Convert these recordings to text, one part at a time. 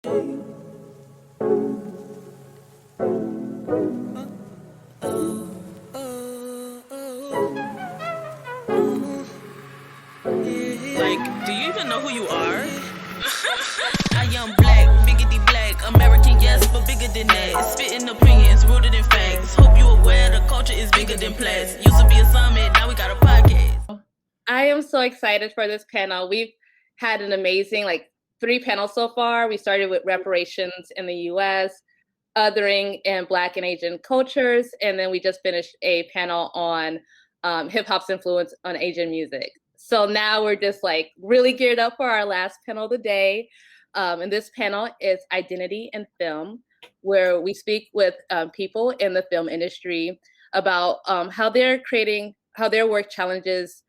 Like, do you even know who you are? I am black, biggity black, American, yes, but bigger than that. Spitting opinions, rooted in facts. Hope you aware the culture is bigger than plats. Used to be a summit, now we got a podcast. I am so excited for this panel. We've had an amazing, 3 panels so far. We started with reparations in the US, othering in Black and Asian cultures, and then we just finished a panel on hip hop's influence on Asian music. So now we're just really geared up for our last panel of the day. And this panel is Identity in Film, where we speak with people in the film industry about how their work challenges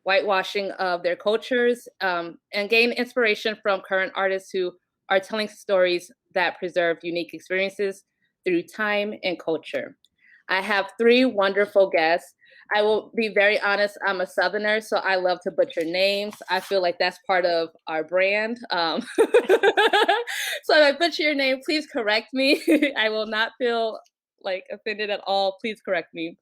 whitewashing of their cultures, and gain inspiration from current artists who are telling stories that preserve unique experiences through time and culture. I have 3 wonderful guests. I will be very honest, I'm a Southerner, so I love to butcher names. I feel like that's part of our brand. So if I butcher your name, please correct me. I will not feel offended at all. Please correct me.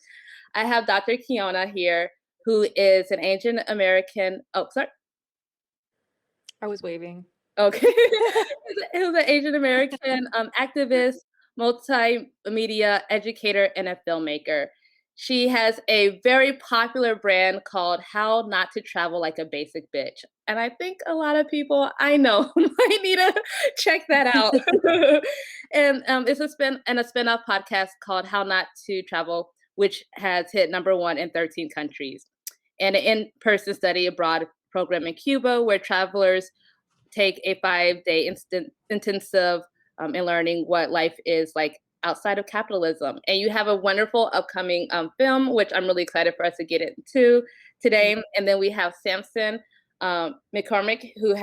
I have Dr. Kiona here, who is an Asian American. Oh, sorry. I was waving. Okay. Who's an Asian American activist, multimedia educator, and a filmmaker. She has a very popular brand called How Not to Travel Like a Basic Bitch. And I think a lot of people I know might need to check that out. And it's a spin-off podcast called How Not to Travel, which has hit #1 in 13 countries. And an in-person study abroad program in Cuba, where travelers take a 5-day intensive in learning what life is like outside of capitalism. And you have a wonderful upcoming film, which I'm really excited for us to get into today. And then we have Sampson McCormick, who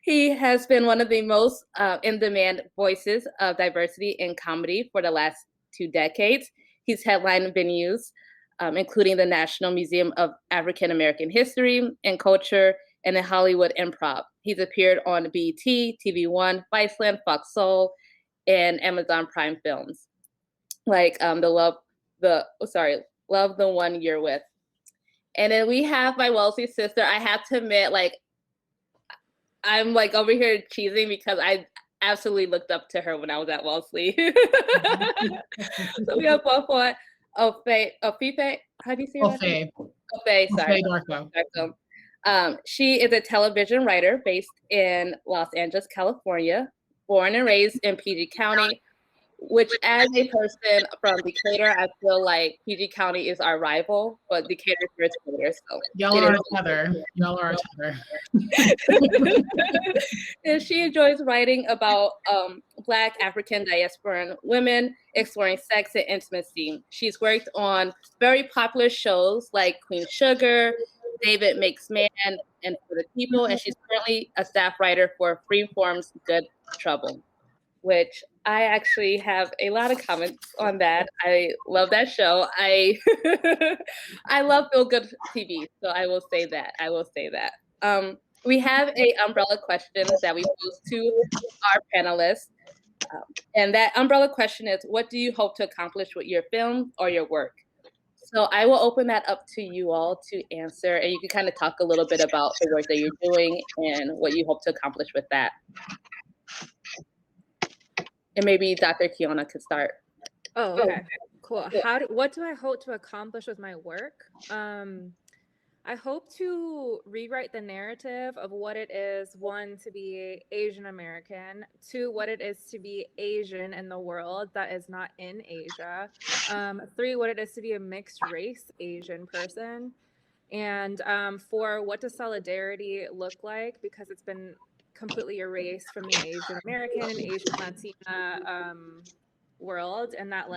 he has been one of the most in-demand voices of diversity in comedy for the last 2 decades. He's headlined venues, including the National Museum of African American History and Culture and the Hollywood Improv. He's appeared on BET, TV One, Viceland, Fox Soul, and Amazon Prime Films, like Love the One You're With. And then we have my Wellesley sister. I have to admit, I'm over here cheesing because I absolutely looked up to her when I was at Wellesley. So we have Boafoa, Offei, how do you say that? Offei, sorry. Offei-Darko. She is a television writer based in Los Angeles, California, born and raised in PG County, which as a person from Decatur, I feel like PG County is our rival, but Decatur is Decatur. So y'all are each other. And she enjoys writing about Black African diasporan women exploring sex and intimacy. She's worked on very popular shows like Queen Sugar, David Makes Man, and For the People, and she's currently a staff writer for Freeform's Good Trouble, which I actually have a lot of comments on that. I love that show. I love Feel Good TV, so I will say that. We have a umbrella question that we pose to our panelists, and that umbrella question is, what do you hope to accomplish with your film or your work? So I will open that up to you all to answer, and you can kind of talk a little bit about the work that you're doing and what you hope to accomplish with that. And maybe Dr. Kiona could start. Oh, okay, cool. What do I hope to accomplish with my work? I hope to rewrite the narrative of what it is, 1, to be Asian American, 2, what it is to be Asian in the world that is not in Asia, 3, what it is to be a mixed race Asian person, and 4, what does solidarity look like, because it's been completely erased from the Asian American and Asian Latina world, and that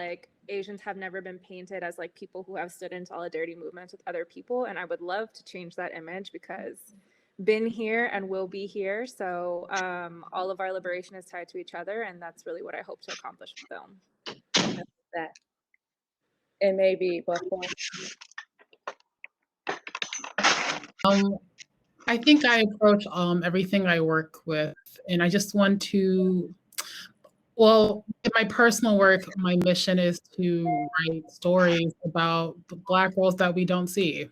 Asians have never been painted as people who have stood in solidarity movements with other people. And I would love to change that image, because been here and will be here. So all of our liberation is tied to each other, and that's really what I hope to accomplish with film. That. And maybe Boafoa. I think I approach everything I work with, and I just want to. Well, in my personal work, my mission is to write stories about the Black girls that we don't see,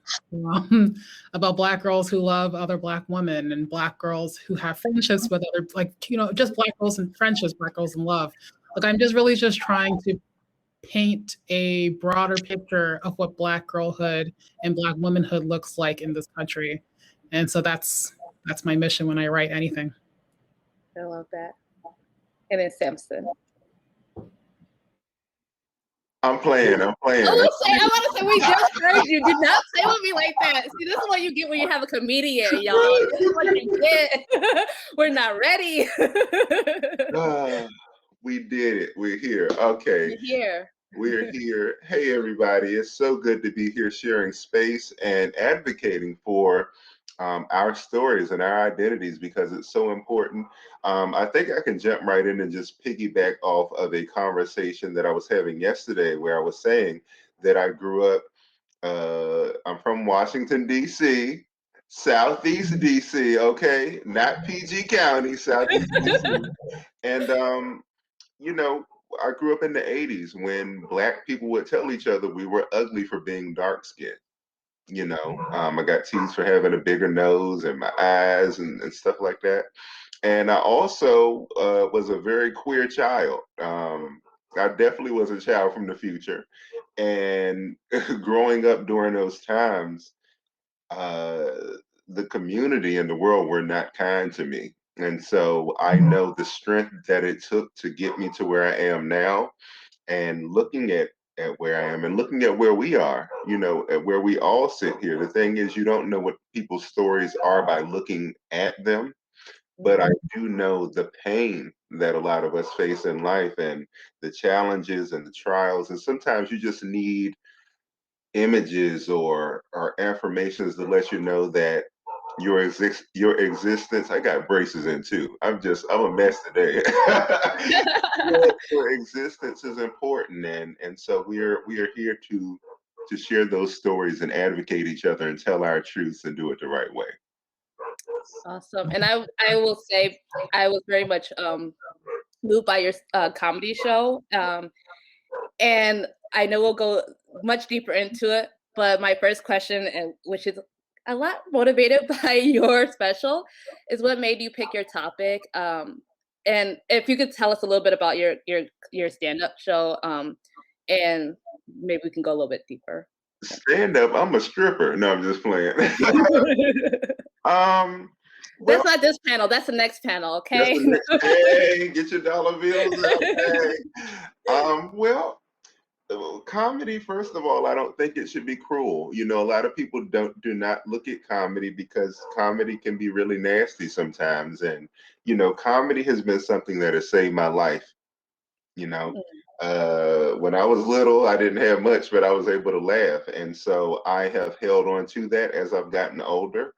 about Black girls who love other Black women and Black girls who have friendships with other, like, just Black girls and friendships, Black girls in love. Like, I'm just really just trying to paint a broader picture of what Black girlhood and Black womanhood looks like in this country. And so that's my mission when I write anything. I love that. And then Sampson. I'm playing. I want to say, we just heard you. Do not play with me like that. See, this is what you get when you have a comedian, y'all. This is what you get. We're not ready. We did it. We're here. Okay. We're here. We're here. Hey, everybody. It's so good to be here sharing space and advocating for our stories and our identities, because it's so important. I think I can jump right in and just piggyback off of a conversation that I was having yesterday, where I was saying that I grew up, I'm from Washington, D.C., Southeast D.C., okay? Not PG County, Southeast D.C. And, I grew up in the 80s when Black people would tell each other we were ugly for being dark skinned. I got teased for having a bigger nose and my eyes and stuff like that. And I also was a very queer child. I definitely was a child from the future. And growing up during those times, the community and the world were not kind to me. And so I know the strength that it took to get me to where I am now. And looking at where I am and looking at where we are, at where we all sit here. The thing is, you don't know what people's stories are by looking at them. But I do know the pain that a lot of us face in life and the challenges and the trials. And sometimes you just need images or affirmations to let you know that your existence. I got braces in too. I'm a mess today. Your existence is important, and so we are here to share those stories and advocate each other and tell our truths and do it the right way. Awesome. And I will say I was very much moved by your comedy show. And I know we'll go much deeper into it, but my first question, and which is a lot motivated by your special, is what made you pick your topic. And if you could tell us a little bit about your stand-up show, and maybe we can go a little bit deeper. Stand up, I'm a stripper. No, I'm just playing. That's not this panel. That's the next panel. Okay. Hey, get your dollar bills out. Hey. Well, comedy, first of all, I don't think it should be cruel. A lot of people do not look at comedy because comedy can be really nasty sometimes. And, comedy has been something that has saved my life. When I was little, I didn't have much, but I was able to laugh. And so I have held on to that as I've gotten older.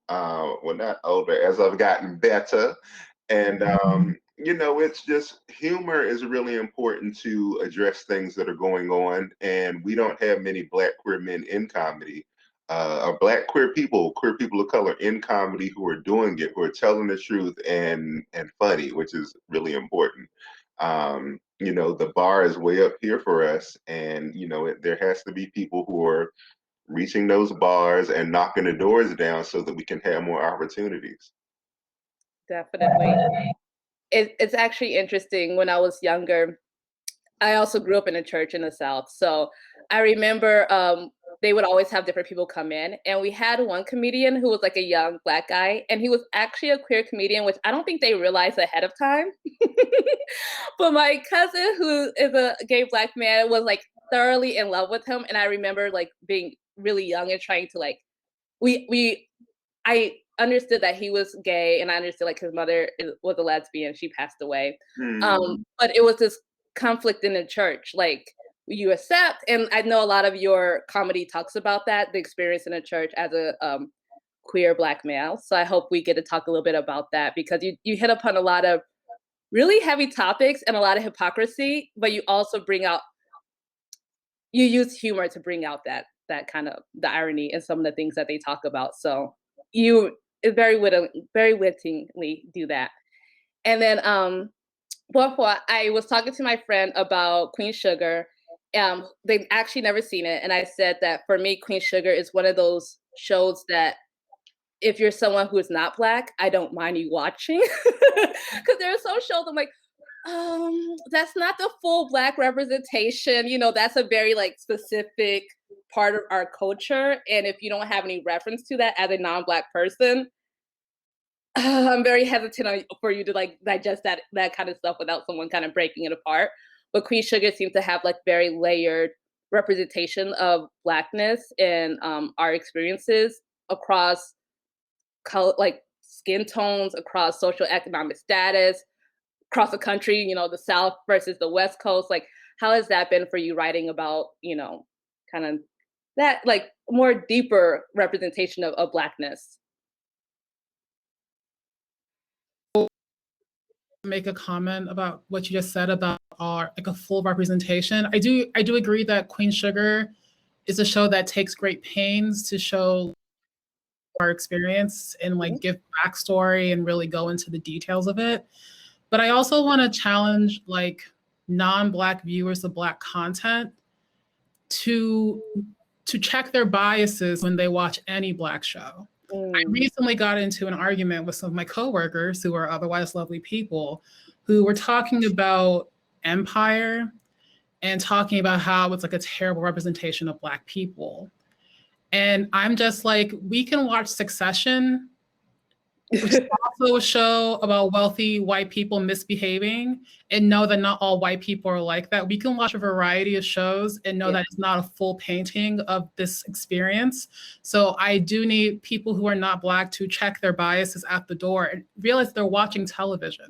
Well, not older, as I've gotten better. And, it's just humor is really important to address things that are going on. And we don't have many Black queer men in comedy, or Black queer people of color in comedy who are doing it, who are telling the truth and funny, which is really important. The bar is way up here for us. And, there has to be people who are reaching those bars and knocking the doors down so that we can have more opportunities. Definitely. It's actually interesting. When I was younger, I also grew up in a church in the South. So I remember they would always have different people come in. And we had one comedian who was like a young Black guy. And he was actually a queer comedian, which I don't think they realized ahead of time. But my cousin, who is a gay Black man, was like thoroughly in love with him. And I remember like being really young and trying to I understood that he was gay, and I understood like his mother was a lesbian. She passed away. But it was this conflict in the church, like you accept, and I know a lot of your comedy talks about that, the experience in the church as a queer Black male. So I hope we get to talk a little bit about that, because you hit upon a lot of really heavy topics and a lot of hypocrisy, but you also you use humor to bring out that kind of the irony and some of the things that they talk about. So you very wittingly do that. And then Boafoa, I was talking to my friend about Queen Sugar. They've actually never seen it, and I said that for me, Queen Sugar is one of those shows that if you're someone who is not Black, I don't mind you watching. Because there are some shows I'm like, that's not the full Black representation. You know, that's a very like specific part of our culture. And if you don't have any reference to that as a non-Black person, I'm very hesitant for you to like digest that kind of stuff without someone kind of breaking it apart. But Queen Sugar seems to have like very layered representation of Blackness in our experiences across color, like skin tones, across social economic status, across the country. You know, the South versus the West Coast. Like, how has that been for you writing about, you know, kind of that like more deeper representation of Blackness? Make a comment about what you just said about our like a full representation. I do agree that Queen Sugar is a show that takes great pains to show our experience and like give backstory and really go into the details of it. But I also want to challenge like non-Black viewers of Black content to check their biases when they watch any Black show. I recently got into an argument with some of my coworkers who are otherwise lovely people who were talking about Empire and talking about how it's like a terrible representation of Black people. And I'm just like, we can watch Succession, which is also a show about wealthy white people misbehaving, and know that not all white people are like that. We can watch a variety of shows and know that it's not a full painting of this experience. So I do need people who are not Black to check their biases at the door and realize they're watching television.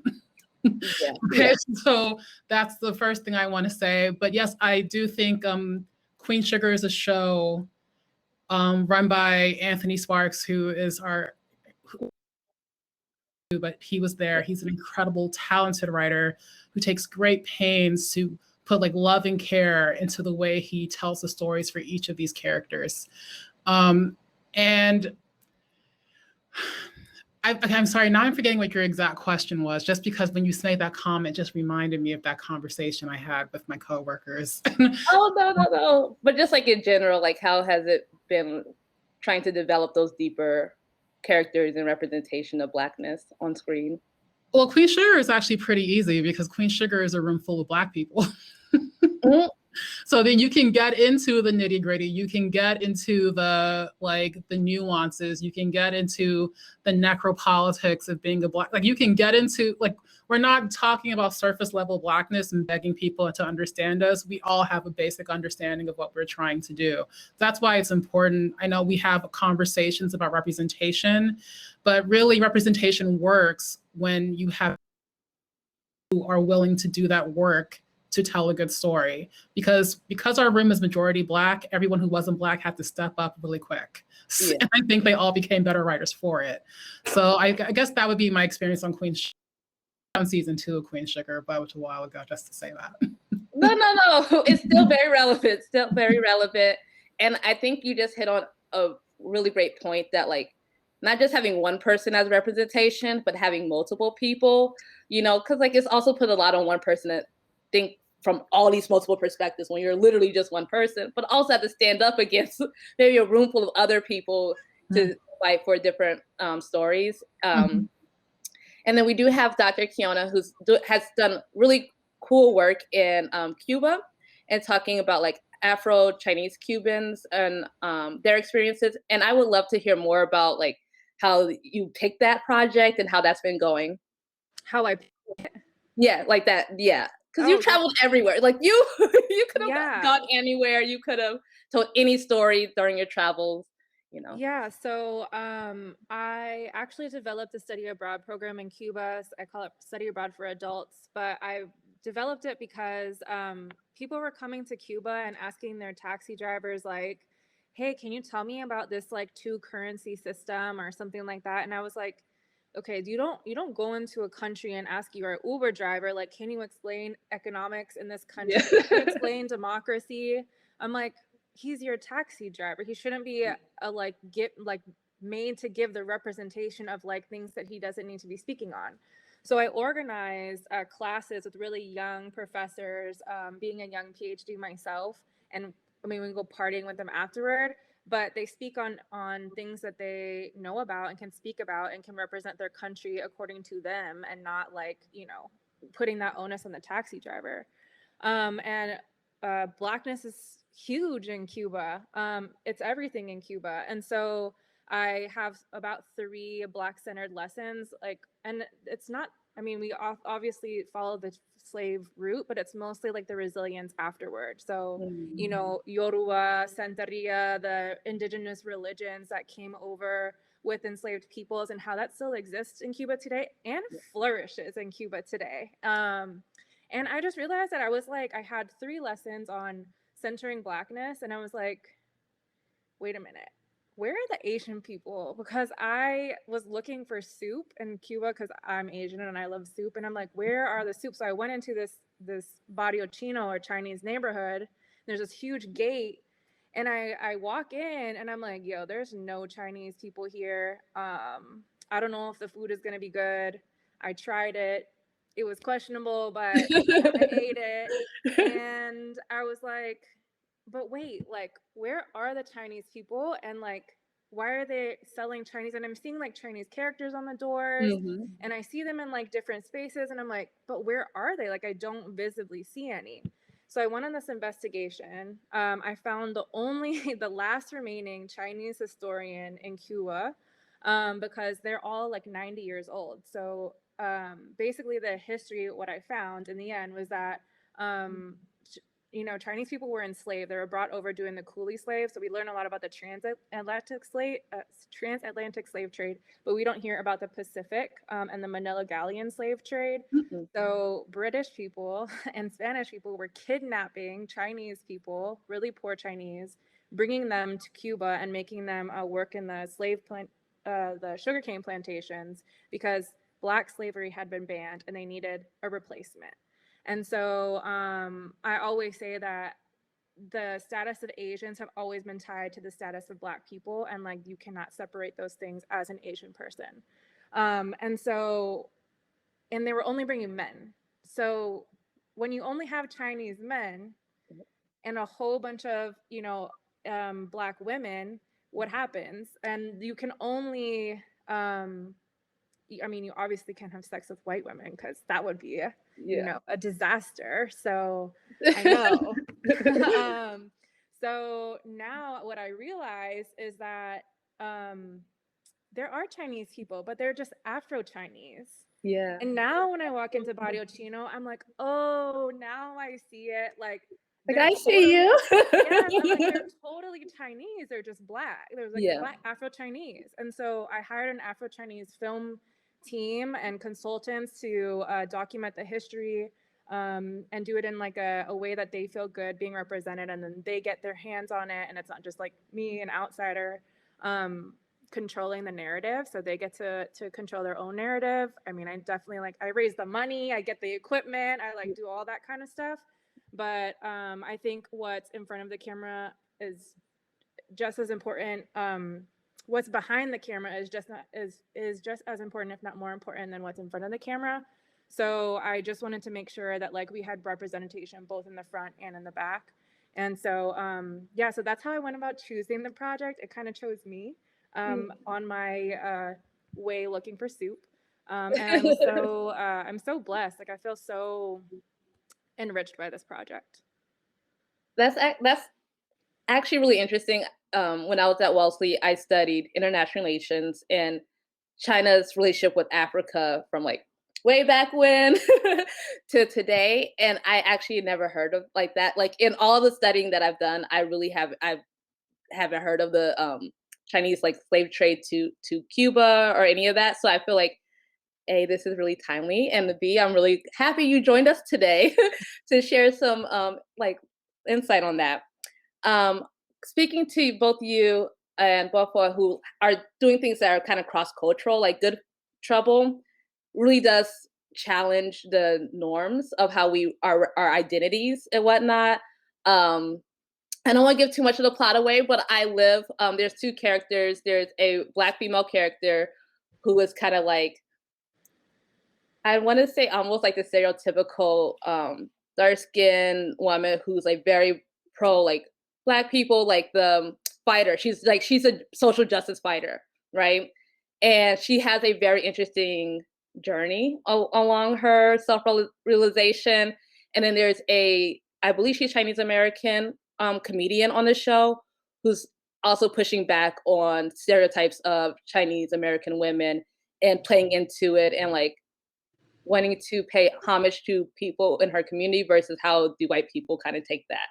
Okay, so that's the first thing I want to say. But yes, I do think Queen Sugar is a show run by Anthony Sparks, who is but he was there. He's an incredible, talented writer who takes great pains to put like love and care into the way he tells the stories for each of these characters. And I'm sorry, now I'm forgetting what your exact question was, just because when you made that comment, just reminded me of that conversation I had with my coworkers. Oh, no. But just like in general, like how has it been trying to develop those deeper characters and representation of Blackness on screen? Well, Queen Sugar is actually pretty easy because Queen Sugar is a room full of Black people. So then you can get into the nitty gritty. You can get into the nuances. You can get into the necropolitics of being a Black. Like you can get into we're not talking about surface level Blackness and begging people to understand us. We all have a basic understanding of what we're trying to do. That's why it's important. I know we have conversations about representation, but really representation works when you have who are willing to do that work to tell a good story. Because our room is majority Black, everyone who wasn't Black had to step up really quick. Yeah. And I think they all became better writers for it. So I guess that would be my experience on Queen Sugar. On season 2 of Queen Sugar, but it was a while ago, just to say that. No. It's still very relevant. And I think you just hit on a really great point that like, not just having one person as representation, but having multiple people, you know, because like it's also put a lot on one person to think from all these multiple perspectives when you're literally just one person, but also have to stand up against maybe a room full of other people to fight for different stories. And then we do have Dr. Kiona, who has done really cool work in Cuba and talking about like Afro-Chinese Cubans and their experiences. And I would love to hear more about like how you picked that project and how that's been going. How I picked it? Yeah, like that. Yeah. Because you traveled everywhere. Like you could have gone anywhere. You could have told any story during your travels. You know? Yeah, so I actually developed a study abroad program in Cuba. I call it Study Abroad for Adults, but I developed it because people were coming to Cuba and asking their taxi drivers like, hey, can you tell me about this like 2 currency system or something like that? And I was like, okay, you don't go into a country and ask your Uber driver, like, can you explain economics in this country? Can you explain democracy? I'm like, he's your taxi driver. He shouldn't be made to give the representation of like things that he doesn't need to be speaking on. So I organized classes with really young professors, being a young PhD myself, and I mean, we go partying with them afterward, but they speak on things that they know about and can speak about and can represent their country according to them, and not like, you know, putting that onus on the taxi driver. And Blackness is huge in Cuba. It's everything in Cuba. And so I have about 3 Black-centered lessons, like, and it's not, I mean, we obviously follow the slave route, but it's mostly like the resilience afterward. So, you know, Yoruba, Santeria, the indigenous religions that came over with enslaved peoples, and how that still exists in Cuba today and flourishes in Cuba today. And I just realized that I was like, I had 3 lessons on centering Blackness, and I was like, wait a minute, where are the Asian people? Because I was looking for soup in Cuba because I'm Asian and I love soup. And I'm like, where are the soup? So I went into this Barrio Chino, or Chinese neighborhood. There's this huge gate. And I walk in and I'm like, yo, there's no Chinese people here. I don't know if the food is going to be good. I tried it. It was questionable, but I ate it. And I was like, but wait, like, where are the Chinese people? And like, why are they selling Chinese? And I'm seeing like Chinese characters on the doors, and I see them in like different spaces. And I'm like, but where are they? Like, I don't visibly see any. So I went on this investigation. I found the last remaining Chinese historian in Cuba, because they're all like 90 years old. So basically the history, what I found in the end was that, you know, Chinese people were enslaved. They were brought over doing the coolie slaves. So we learn a lot about the transatlantic slave trade, but we don't hear about the Pacific and the Manila Galleon slave trade. So British people and Spanish people were kidnapping Chinese people, really poor Chinese, bringing them to Cuba and making them work in the the sugarcane plantations, because Black slavery had been banned and they needed a replacement. And so I always say that the status of Asians have always been tied to the status of Black people, and like, you cannot separate those things as an Asian person. And they were only bringing men. So when you only have Chinese men and a whole bunch of, you know, Black women, what happens? And you can only, I mean, you obviously can't have sex with white women because that would be, you know, a disaster. So I know. So now what I realize is that there are Chinese people, but they're just Afro-Chinese. Yeah. And now when I walk into Barrio Chino, I'm like, oh, now I see it. Like I see you. Yes, I'm like, they're totally Chinese. They're just Black. There's like Black Afro-Chinese. And so I hired an Afro-Chinese film team and consultants to document the history, and do it in like a way that they feel good being represented, and then they get their hands on it, and it's not just like me, an outsider, controlling the narrative. So they get to control their own narrative. I mean, I definitely like, I raise the money, I get the equipment, I like do all that kind of stuff. But I think what's in front of the camera is just as important. What's behind the camera is just as important, if not more important, than what's in front of the camera. So I just wanted to make sure that like we had representation both in the front and in the back. And so yeah, so that's how I went about choosing the project. It kind of chose me on my way looking for soup. And I'm so blessed. Like, I feel so enriched by this project. That's actually really interesting. When I was at Wellesley, I studied international relations and China's relationship with Africa from like way back when to today. And I actually never heard of like that. Like, in all the studying that I've done, I haven't heard of the Chinese like slave trade to Cuba or any of that. So I feel like, A, this is really timely, and B, I'm really happy you joined us today to share some like insight on that. Speaking to both you and Boafoa, who are doing things that are kind of cross-cultural, like Good Trouble really does challenge the norms of how we our identities and whatnot. I don't want to give too much of the plot away, but there's two characters. There's a Black female character who is kind of like, I want to say almost like the stereotypical dark-skinned woman who's like very pro like Black people, like the fighter. She's a social justice fighter, right? And she has a very interesting journey along her self-realization. And then there's I believe she's Chinese American comedian on the show who's also pushing back on stereotypes of Chinese American women and playing into it and like wanting to pay homage to people in her community versus how do white people kind of take that.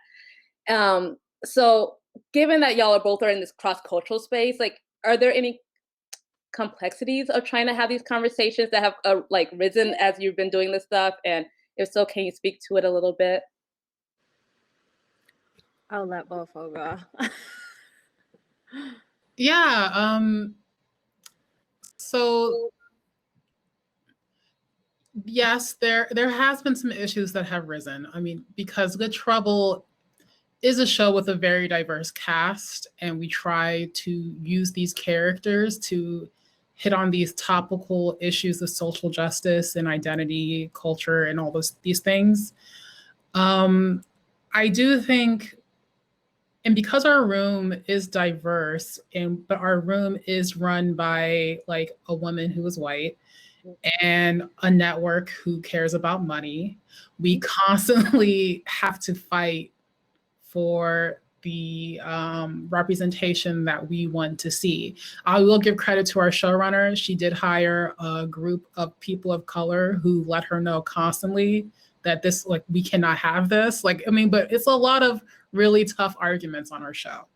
So given that y'all are in this cross-cultural space, like, are there any complexities of trying to have these conversations that have like risen as you've been doing this stuff? And if so, can you speak to it a little bit? I'll let Boafoa go. Yeah. So yes, there has been some issues that have risen. I mean, because Good Trouble is a show with a very diverse cast, and we try to use these characters to hit on these topical issues of social justice and identity, culture, and all these things. I do think, and because our room is diverse, but our room is run by like a woman who is white and a network who cares about money, we constantly have to fight for the representation that we want to see. I will give credit to our showrunner. She did hire a group of people of color who let her know constantly that this, like, we cannot have this. Like, I mean, but it's a lot of really tough arguments on our show.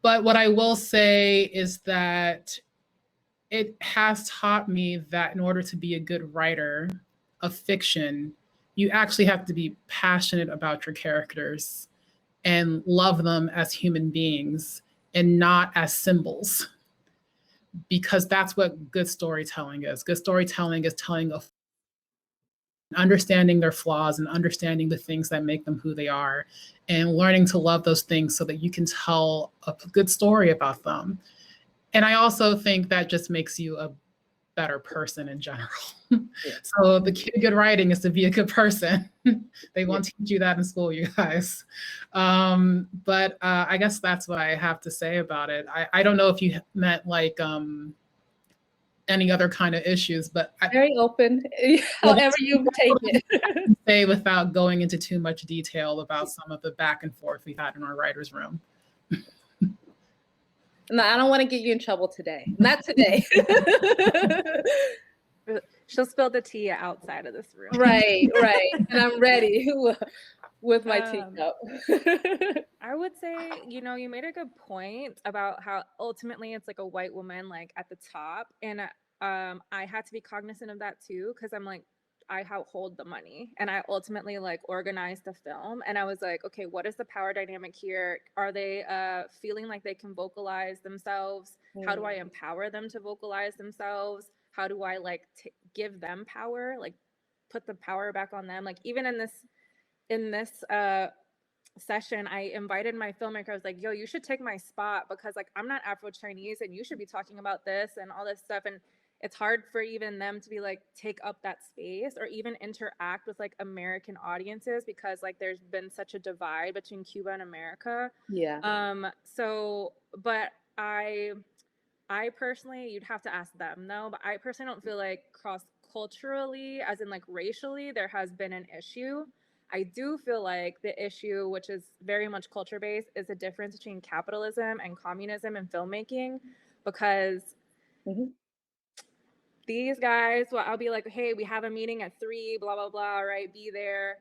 But what I will say is that it has taught me that in order to be a good writer of fiction, you actually have to be passionate about your characters and love them as human beings and not as symbols, because that's what good storytelling is. Good storytelling is telling understanding their flaws and understanding the things that make them who they are and learning to love those things so that you can tell a good story about them. And I also think that just makes you a better person in general. Yeah. So the key to good writing is to be a good person. They won't teach you that in school, you guys. But I guess that's what I have to say about it. I don't know if you meant like any other kind of issues, but very open, however you take it. Say without going into too much detail about some of the back and forth we had in our writer's room. No, I don't want to get you in trouble today. Not today. She'll spill the tea outside of this room. Right. And I'm ready with my teacup. I would say, you made a good point about how ultimately it's like a white woman like at the top. And I had to be cognizant of that too, because I'm like, I hold the money and I ultimately like organized the film. And I was like, okay, what is the power dynamic here? Are they feeling like they can vocalize themselves? How do I empower them to vocalize themselves? How do I like give them power? Like put the power back on them? Like even in this session, I invited my filmmaker. I was like, yo, you should take my spot because like I'm not Afro-Chinese and you should be talking about this and all this stuff. And it's hard for even them to be like, take up that space or even interact with like American audiences because like there's been such a divide between Cuba and America. Yeah. So, but I personally, you'd have to ask them though, but I personally don't feel like cross-culturally, as in like racially, there has been an issue. I do feel like the issue, which is very much culture-based, is the difference between capitalism and communism in filmmaking because these guys, well, I'll be like, hey, we have a meeting at 3, blah, blah, blah, right? Be there.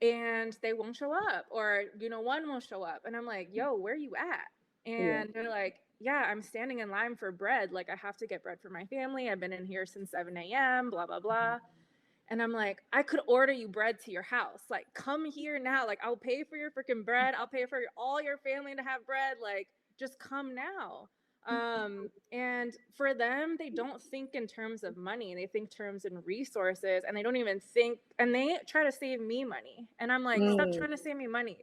And they won't show up or, one won't show up. And I'm like, yo, where are you at? And they're like, yeah, I'm standing in line for bread. Like I have to get bread for my family. I've been in here since 7 a.m., blah, blah, blah. And I'm like, I could order you bread to your house. Like, come here now. Like, I'll pay for your freaking bread. I'll pay for all your family to have bread. Like, just come now. And for them, they don't think in terms of money. They think terms in resources, and they don't even think, and they try to save me money. And I'm like, stop trying to save me money.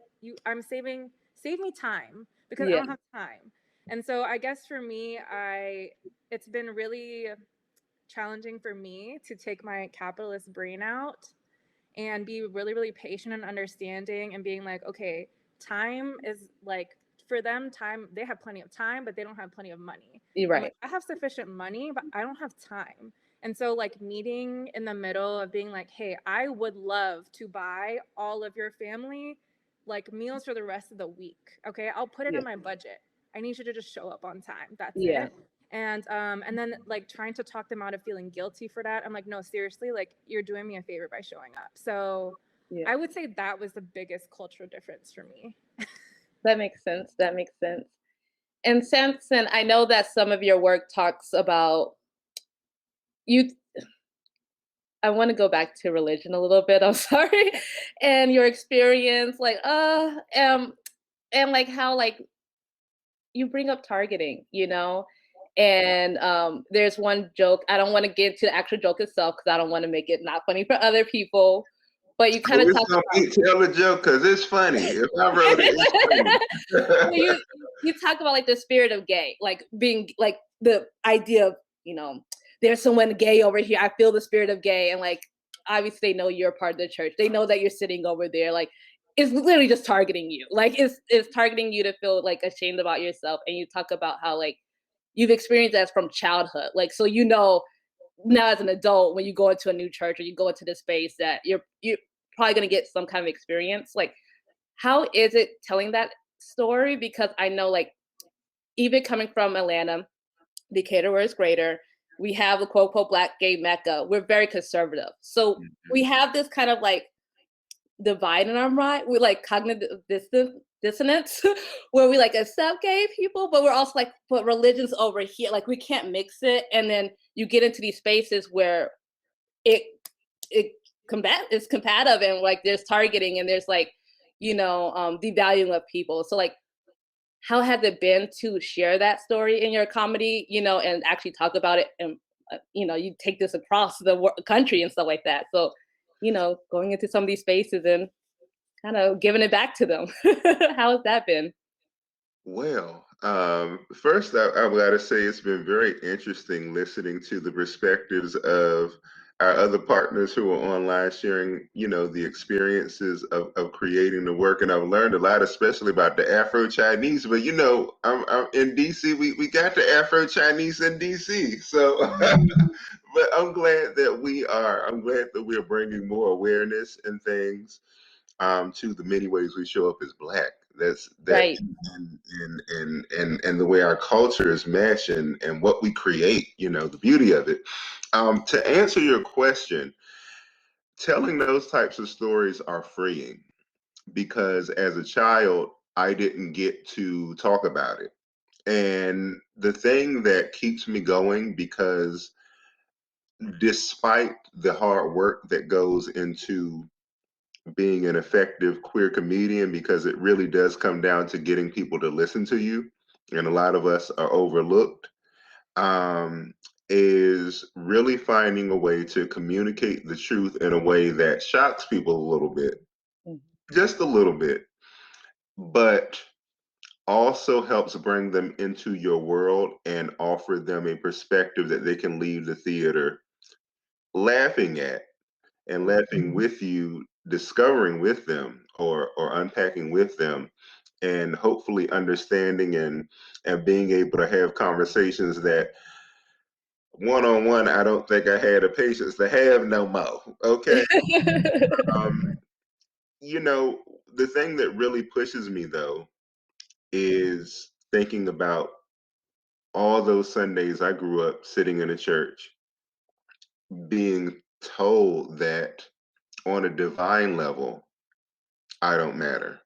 Save me time, because I don't have time. And so I guess for me, it's been really challenging for me to take my capitalist brain out and be really, really patient and understanding, and being like, okay, time is like, for them, time, they have plenty of time, but they don't have plenty of money. You're I'm right. like, I have sufficient money, but I don't have time. And so like meeting in the middle of being like, hey, I would love to buy all of your family like meals for the rest of the week. Okay, I'll put it in my budget. I need you to just show up on time. That's it. And then like trying to talk them out of feeling guilty for that. I'm like, no, seriously, like you're doing me a favor by showing up. So I would say that was the biggest cultural difference for me. That makes sense. That makes sense. And Sampson, I know that some of your work talks about you. I want to go back to religion a little bit. I'm sorry, and your experience, like, and like how like you bring up targeting, you know, and there's one joke. I don't want to get to the actual joke itself because I don't want to make it not funny for other people. But you kind of talk about tell the joke because it's funny. If I wrote it, it's funny. you talk about like the spirit of gay, like being like the idea of, you know, there's someone gay over here. I feel the spirit of gay, and like obviously they know you're part of the church. They know that you're sitting over there. Like it's literally just targeting you. Like it's targeting you to feel like ashamed about yourself. And you talk about how like you've experienced that from childhood. Like so you know now as an adult when you go into a new church or you go into this space that you're probably gonna get some kind of experience. Like how is it telling that story? Because I know like even coming from Atlanta, Decatur where it's greater, we have the quote unquote Black gay Mecca. We're very conservative. So we have this kind of like divide in our mind. We're like cognitive dissonance where we like accept gay people, but we're also like, but religion's over here. Like we can't mix it. And then you get into these spaces where it's combative and like there's targeting and there's like, you know, devaluing of people. So like, how has it been to share that story in your comedy, you know, and actually talk about it and, you know, you take this across the country and stuff like that. So, you know, going into some of these spaces and kind of giving it back to them. How has that been? Well, first, I've got to say it's been very interesting listening to the perspectives of our other partners who are online sharing, you know, the experiences of creating the work. And I've learned a lot, especially about the Afro-Chinese. But, you know, I'm in D.C., we got the Afro-Chinese in D.C. So, but I'm glad that we're bringing more awareness and things to the many ways we show up as Black. That's Right. And the way our culture is meshed and what we create, you know, the beauty of it. To answer your question, telling those types of stories are freeing because as a child, I didn't get to talk about it. And the thing that keeps me going, because despite the hard work that goes into being an effective queer comedian, because it really does come down to getting people to listen to you, and a lot of us are overlooked, is really finding a way to communicate the truth in a way that shocks people a little bit, just a little bit, but also helps bring them into your world and offer them a perspective that they can leave the theater laughing at and laughing with you, discovering with them or unpacking with them, and hopefully understanding and being able to have conversations that one-on-one I don't think I had the patience to have no more. Okay. You know, the thing that really pushes me though is thinking about all those Sundays I grew up sitting in a church being told that on a divine level I don't matter.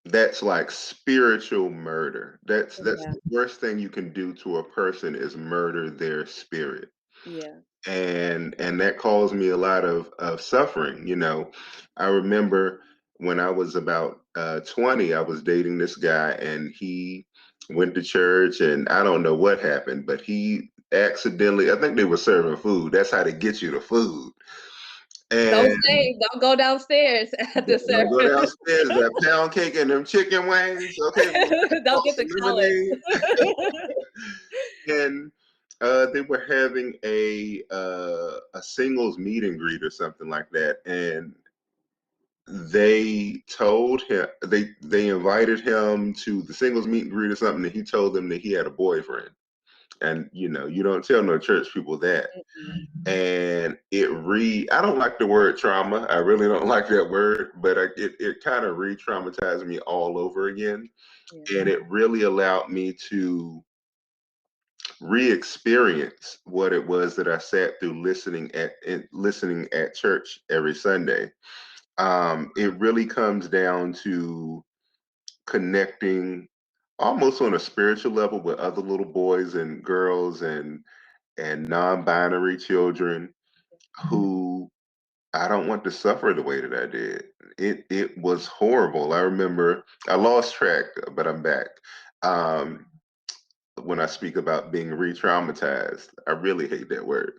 That's like spiritual murder. That's the worst thing you can do to a person is murder their spirit. Yeah. And that caused me a lot of suffering. You know, I remember when I was about 20, I was dating this guy, and he went to church, and I don't know what happened, but he accidentally, I think they were serving food. That's how they get you the food. And Don't go downstairs at the don't go service. downstairs, that pound cake and them chicken wings. Okay, Don't get the lemonade. college. And they were having a singles meet and greet or something like that, and they told him, they invited him to the singles meet and greet or something, and he told them that he had a boyfriend. And you know, you don't tell no church people that. And I don't like the word trauma. I really don't like that word, but it kind of re-traumatized me all over again. Yeah. And it really allowed me to re-experience what it was that I sat through listening at church every Sunday. It really comes down to connecting almost on a spiritual level with other little boys and girls and non-binary children who I don't want to suffer the way that I did. It was horrible. I remember I lost track, but I'm back. When I speak about being re-traumatized, I really hate that word.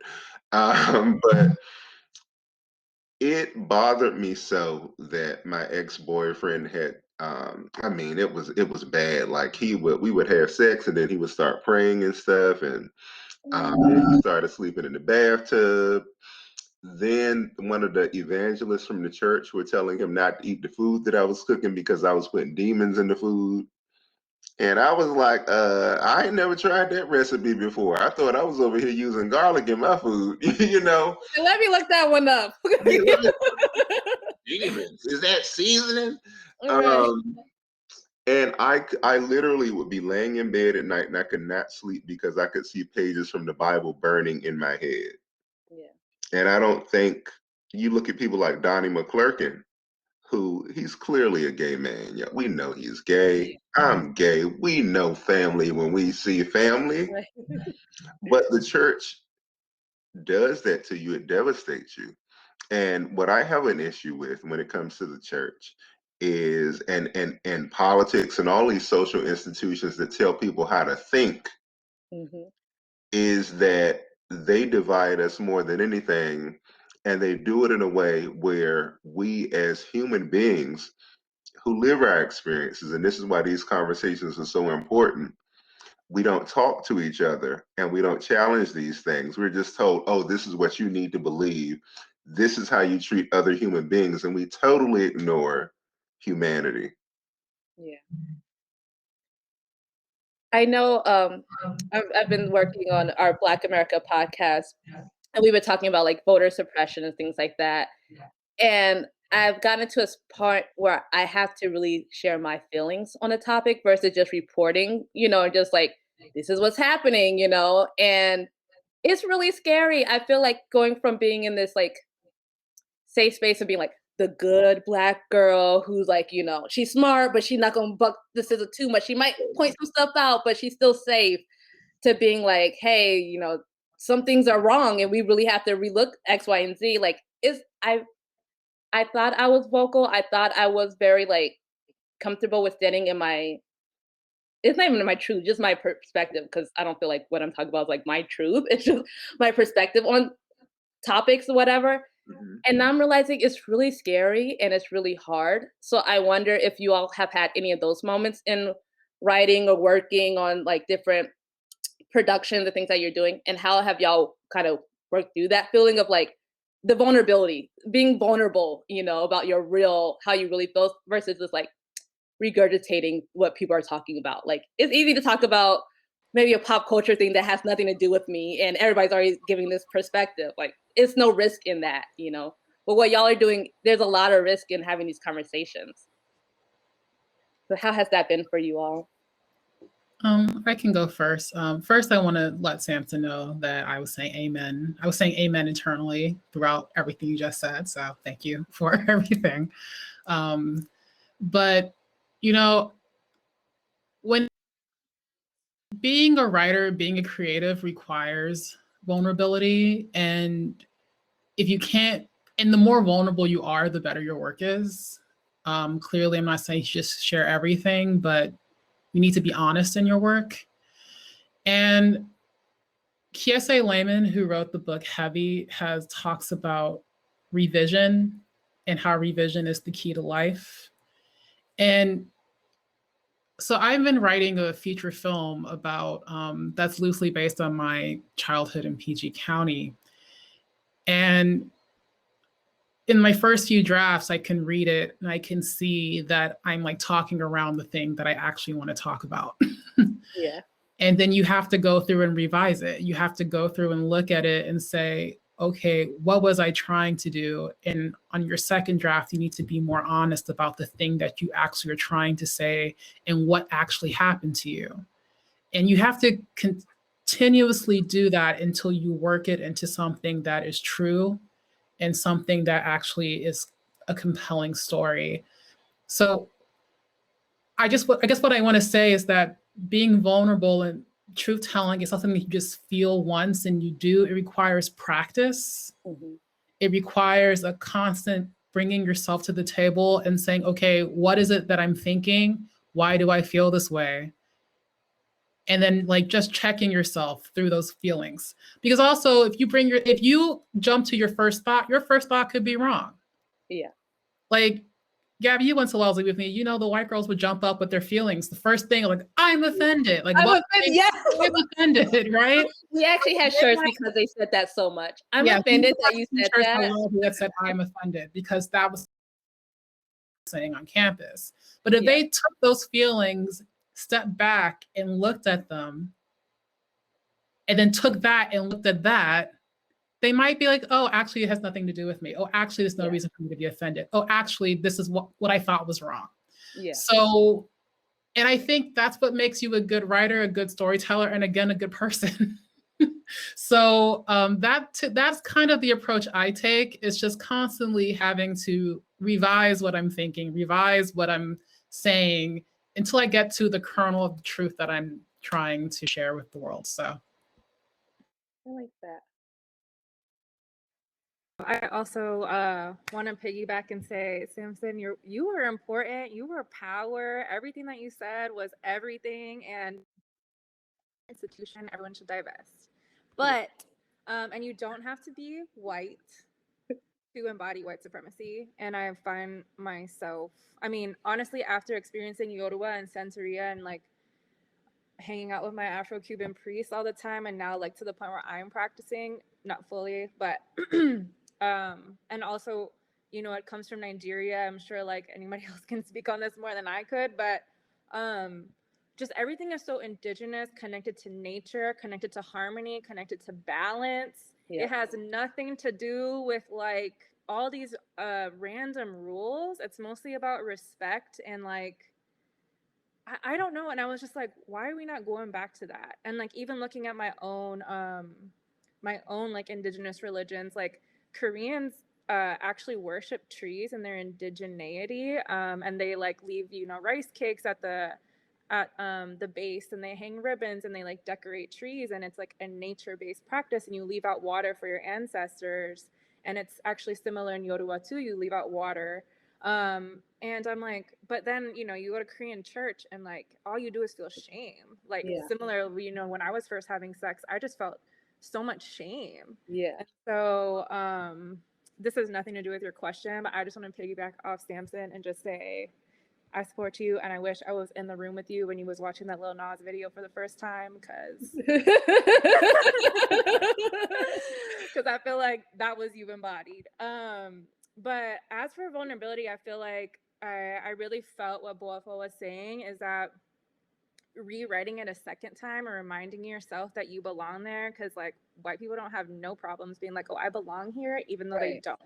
But it bothered me so that my ex-boyfriend had I mean, it was bad. Like we would have sex and then he would start praying and stuff, and he started sleeping in the bathtub. Then one of the evangelists from the church were telling him not to eat the food that I was cooking because I was putting demons in the food. And I was like, I ain't never tried that recipe before. I thought I was over here using garlic in my food, you know? Let me look that one up. Demons, is that seasoning? Right. And I literally would be laying in bed at night and I could not sleep because I could see pages from the Bible burning in my head. Yeah. And I don't think, you look at people like Donnie McClurkin, who he's clearly a gay man. Yeah, we know he's gay. I'm gay. We know family when we see family. Right. But the church does that to you. It devastates you. And what I have an issue with when it comes to the church is and politics and all these social institutions that tell people how to think is that they divide us more than anything, and they do it in a way where we as human beings who live our experiences, and this is why these conversations are so important, we don't talk to each other and we don't challenge these things. We're just told, oh, this is what you need to believe. This is how you treat other human beings. And we totally ignore humanity. Yeah. I know I've been working on our Black America podcast, and we've been talking about like voter suppression and things like that. And I've gotten to a part where I have to really share my feelings on a topic versus just reporting, just like, this is what's happening, and it's really scary. I feel like going from being in this like safe space and being like the good Black girl who's like, she's smart, but she's not gonna buck the scissor too much. She might point some stuff out, but she's still safe, to being like, hey, some things are wrong and we really have to relook X, Y, and Z. Like, I thought I was vocal. I thought I was very like comfortable with standing in my, it's not even in my truth, just my perspective, because I don't feel like what I'm talking about is like my truth. It's just my perspective on topics or whatever. And now I'm realizing it's really scary and it's really hard. So I wonder if you all have had any of those moments in writing or working on like different productions, the things that you're doing, and how have y'all kind of worked through that feeling of like the vulnerability, being vulnerable, about your real, how you really feel versus just like regurgitating what people are talking about. Like, it's easy to talk about maybe a pop culture thing that has nothing to do with me and everybody's already giving this perspective. Like, it's no risk in that, but what y'all are doing, there's a lot of risk in having these conversations. So how has that been for you all? I can go first. First, I want to let Sampson know that I was saying amen. I was saying amen internally throughout everything you just said. So thank you for everything. But, when being a writer, being a creative requires vulnerability. And if you can't, and the more vulnerable you are, the better your work is. Clearly, I'm not saying just share everything, but You need to be honest in your work. And Kiese Layman, who wrote the book Heavy, talks about revision and how revision is the key to life. And so I've been writing a feature film about that's loosely based on my childhood in PG County. And in my first few drafts, I can read it and I can see that I'm like talking around the thing that I actually want to talk about. Yeah. And then you have to go through and revise it. You have to go through and look at it and say, okay, what was I trying to do? And on your second draft, you need to be more honest about the thing that you actually are trying to say and what actually happened to you. And you have to continuously do that until you work it into something that is true and something that actually is a compelling story. So I guess what I want to say is that being vulnerable and truth telling is something that you just feel once and you do. It requires practice. Mm-hmm. It requires a constant bringing yourself to the table and saying, okay, what is it that I'm thinking? Why do I feel this way? And then like just checking yourself through those feelings. Because also if you jump to your first thought could be wrong. Yeah. Like, Gabby, you went to Wellesley with me. You know, the white girls would jump up with their feelings. The first thing, like, I'm offended. Like, I'm offended. Yes. I'm offended, right? We actually had shirts because they said that so much. I'm offended that you said that. That said, I'm offended, because that was saying on campus. But if they took those feelings, stepped back and looked at them, and then took that and looked at that, they might be like, oh, actually, it has nothing to do with me. Oh, actually, there's no reason for me to be offended. Oh, actually, this is what I thought was wrong. Yeah. So, and I think that's what makes you a good writer, a good storyteller, and again, a good person. So that's kind of the approach I take. It's just constantly having to revise what I'm thinking, revise what I'm saying until I get to the kernel of the truth that I'm trying to share with the world. So I like that. I also want to piggyback and say, Sampson, you were important. You were power. Everything that you said was everything. And institution, everyone should divest. But and you don't have to be white to embody white supremacy. And I find myself, I mean, honestly, after experiencing Yoruba and Santeria and like hanging out with my Afro-Cuban priests all the time, and now like to the point where I'm practicing, not fully, but and also, you know, it comes from Nigeria. I'm sure like anybody else can speak on this more than I could, but just everything is so indigenous, connected to nature, connected to harmony, connected to balance. It has nothing to do with like all these random rules. It's mostly about respect and like, I don't know. And I was just like, why are we not going back to that? And like, even looking at my own like indigenous religions, like Koreans actually worship trees and their indigeneity. And they like leave, you know, rice cakes at the base, and they hang ribbons and they like decorate trees, and it's like a nature-based practice, and you leave out water for your ancestors. And it's actually similar in Yoruba too. You leave out water. And I'm like, but then, you know, you go to Korean church and like all you do is feel shame. Like similar, you know, when I was first having sex, I just felt so much shame. Yeah. And so this has nothing to do with your question, but I just want to piggyback off Sampson and just say I support you, and I wish I was in the room with you when you was watching that Lil Nas video for the first time, because I feel like that was you embodied. But as for vulnerability, I feel like I really felt what Boafoa was saying, is that rewriting it a second time or reminding yourself that you belong there, because like white people don't have no problems being like, oh, I belong here, even though they don't.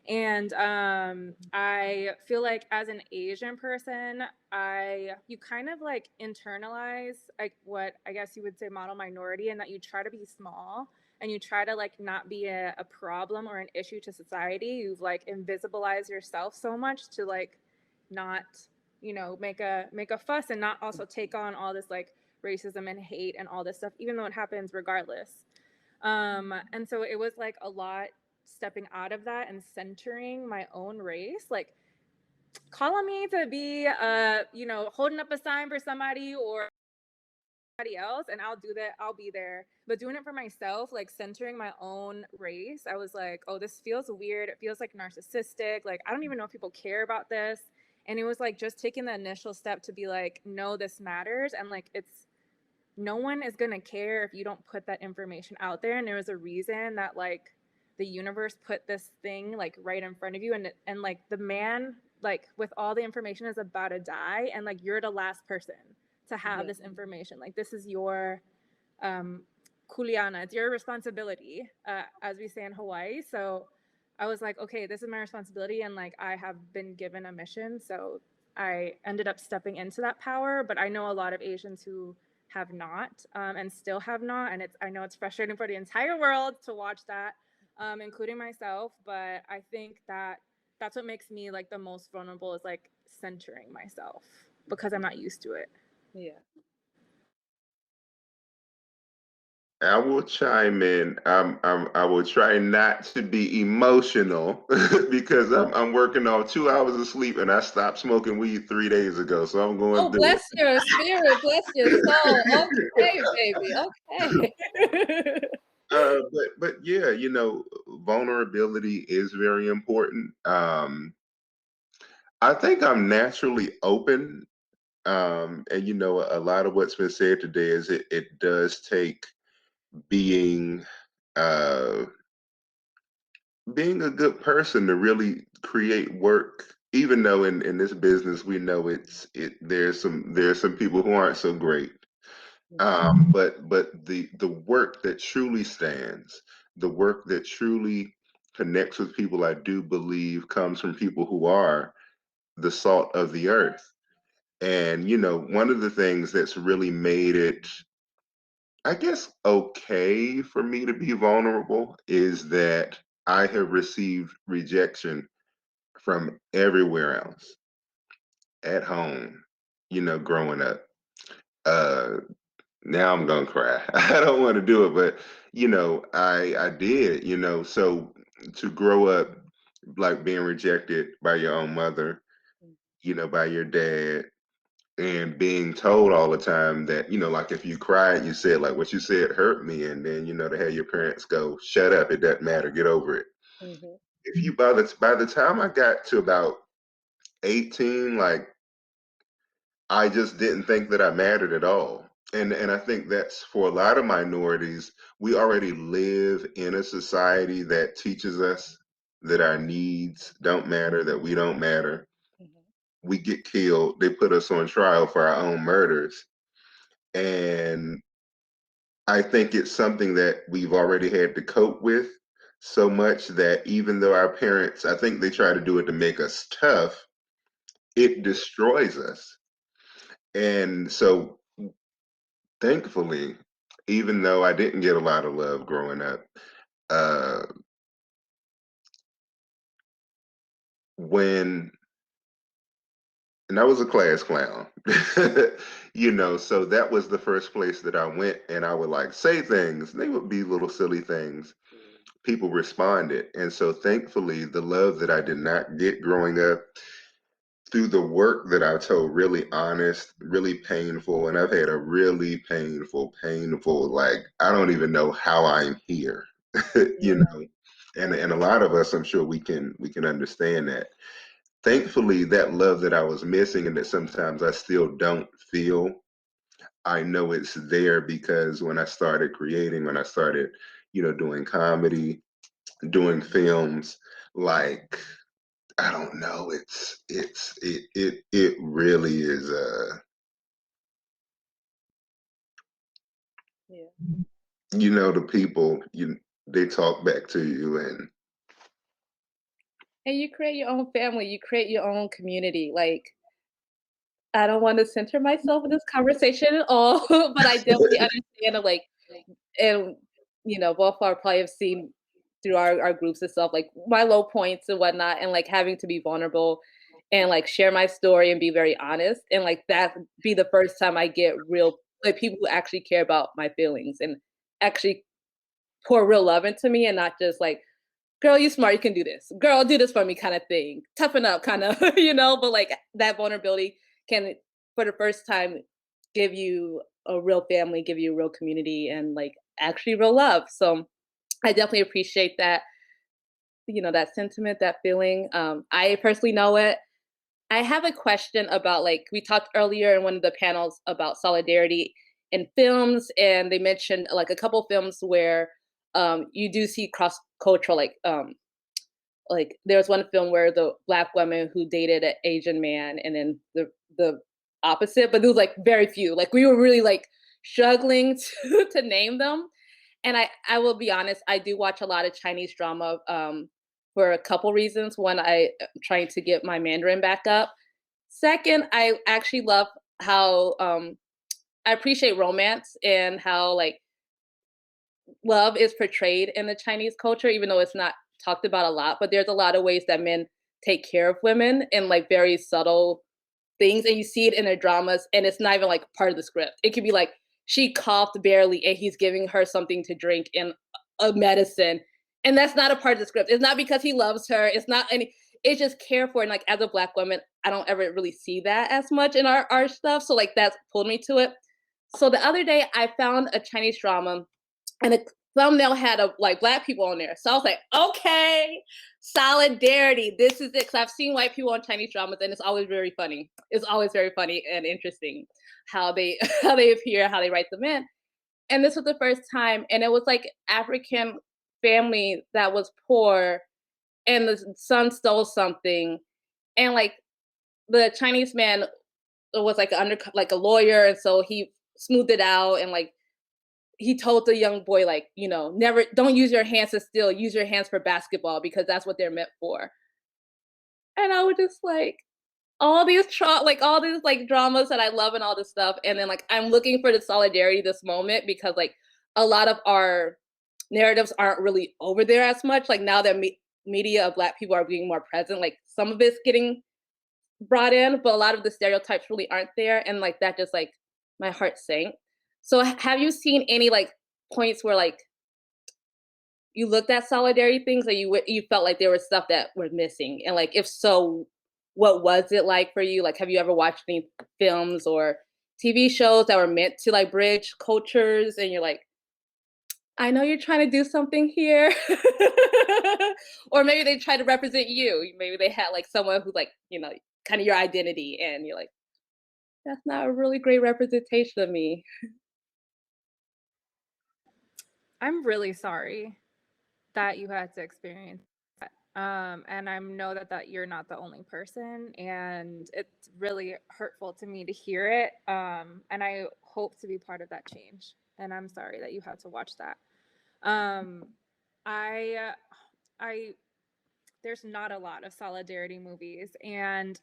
And I feel like as an Asian person, you kind of like internalize like what I guess you would say model minority, and that you try to be small and you try to like not be a problem or an issue to society. You've like invisibilized yourself so much to like not, you know, make a fuss, and not also take on all this like racism and hate and all this stuff, even though it happens regardless. And so it was like a lot stepping out of that and centering my own race, like calling me to be, holding up a sign for somebody or somebody else, and I'll do that. I'll be there. But doing it for myself, like centering my own race, I was like, oh, this feels weird. It feels like narcissistic. Like, I don't even know if people care about this. And it was like just taking the initial step to be like, no, this matters. And like, no one is going to care if you don't put that information out there. And there was a reason that like the universe put this thing like right in front of you. And like the man, like with all the information is about to die. And like, you're the last person to have this information. Like, this is your kuleana, it's your responsibility, as we say in Hawaii. So I was like, okay, this is my responsibility, and like I have been given a mission, so I ended up stepping into that power. But I know a lot of Asians who have not, and still have not, and I know it's frustrating for the entire world to watch that, including myself. But I think that's what makes me like the most vulnerable, is like centering myself, because I'm not used to it. Yeah. I will chime in. I will try not to be emotional because I'm working on 2 hours of sleep, and I stopped smoking weed 3 days ago. So I'm going Oh, through bless your spirit, bless your soul. Okay, baby. Okay. but yeah, vulnerability is very important. I think I'm naturally open. And a lot of what's been said today is it does take being uh being a good person to really create work, even though in this business we know there's some people who aren't so great. But the work that truly stands, the work that truly connects with people, I do believe comes from people who are the salt of the earth. And one of the things that's really made it, I guess, okay for me to be vulnerable is that I have received rejection from everywhere else at home, growing up. Uh, Now I'm gonna cry. I don't want to do it, but I did, so to grow up like being rejected by your own mother, by your dad, and being told all the time that, like if you cried, you said like what you said hurt me, and then to have your parents go, shut up, it doesn't matter, get over it. If you by the time I got to about 18, like I just didn't think that I mattered at all. And I think that's for a lot of minorities, we already live in a society that teaches us that our needs don't matter, that we don't matter. We get killed, they put us on trial for our own murders. And I think it's something that we've already had to cope with so much that even though our parents, I think they try to do it to make us tough, it destroys us. And so thankfully, even though I didn't get a lot of love growing up, uh, and I was a class clown, so that was the first place that I went, and I would like say things, and they would be little silly things. People responded. And so thankfully, the love that I did not get growing up, through the work that I told, really honest, really painful, and I've had a really painful, like, I don't even know how I'm here, and a lot of us, I'm sure we can understand that. Thankfully, that love that I was missing and that sometimes I still don't feel, I know it's there because when I started creating, when I started, doing comedy, doing films, like, I don't know, it really is the people, they talk back to you, and And you create your own family, you create your own community. Like, I don't want to center myself in this conversation at all, but I definitely understand, like, and Boafoa probably have seen through our groups and stuff, like my low points and whatnot, and like having to be vulnerable and like share my story and be very honest, and like that be the first time I get real, like, people who actually care about my feelings and actually pour real love into me, and not just like girl, you smart, you can do this. Girl, do this for me kind of thing. Toughen up kind of, but like that vulnerability can, for the first time, give you a real family, give you a real community and like actually real love. So I definitely appreciate that, that sentiment, that feeling. I personally know it. I have a question about like we talked earlier in one of the panels about solidarity in films, and they mentioned like a couple films where you do see cross cultural like there was one film where the black woman who dated an Asian man, and then the opposite, but there was like very few. Like we were really like struggling to name them. And I will be honest, I do watch a lot of Chinese drama for a couple reasons. One, I am trying to get my Mandarin back up. Second, I actually love how I appreciate romance and how like love is portrayed in the Chinese culture, even though it's not talked about a lot. But there's a lot of ways that men take care of women in like very subtle things, and you see it in their dramas, and it's not even like part of the script. It could be like she coughed barely, and he's giving her something to drink and a medicine, and that's not a part of the script. It's not because he loves her. It's not any. It's just care for. And like as a black woman, I don't ever really see that as much in our stuff. So like that's pulled me to it. So the other day I found a Chinese drama, and the thumbnail had like black people on there. So I was like, okay, solidarity. This is it. Because I've seen white people on Chinese dramas, and it's always very funny. It's always very funny and interesting how they how they appear, how they write them in. And this was the first time, and it was like African family that was poor, and the son stole something, and like the Chinese man was like like a lawyer, and so he smoothed it out, and like he told the young boy, like, never, don't use your hands to steal, use your hands for basketball because that's what they're meant for. And I was just like, all these like dramas that I love and all this stuff. And then like, I'm looking for the solidarity this moment because like a lot of our narratives aren't really over there as much. Like now that media of Black people are being more present, like some of it's getting brought in, but a lot of the stereotypes really aren't there. And like, that just like, my heart sank. So have you seen any like points where like you looked at solidarity things, or you felt like there was stuff that was missing? And like, if so, what was it like for you? Like, have you ever watched any films or TV shows that were meant to like bridge cultures, and you're like, I know you're trying to do something here, or maybe they try to represent you. Maybe they had like someone who's like, kind of your identity, and you're like, that's not a really great representation of me. I'm really sorry that you had to experience that. And I know that you're not the only person, and it's really hurtful to me to hear it. And I hope to be part of that change. And I'm sorry that you had to watch that. I, I, there's not a lot of solidarity movies, and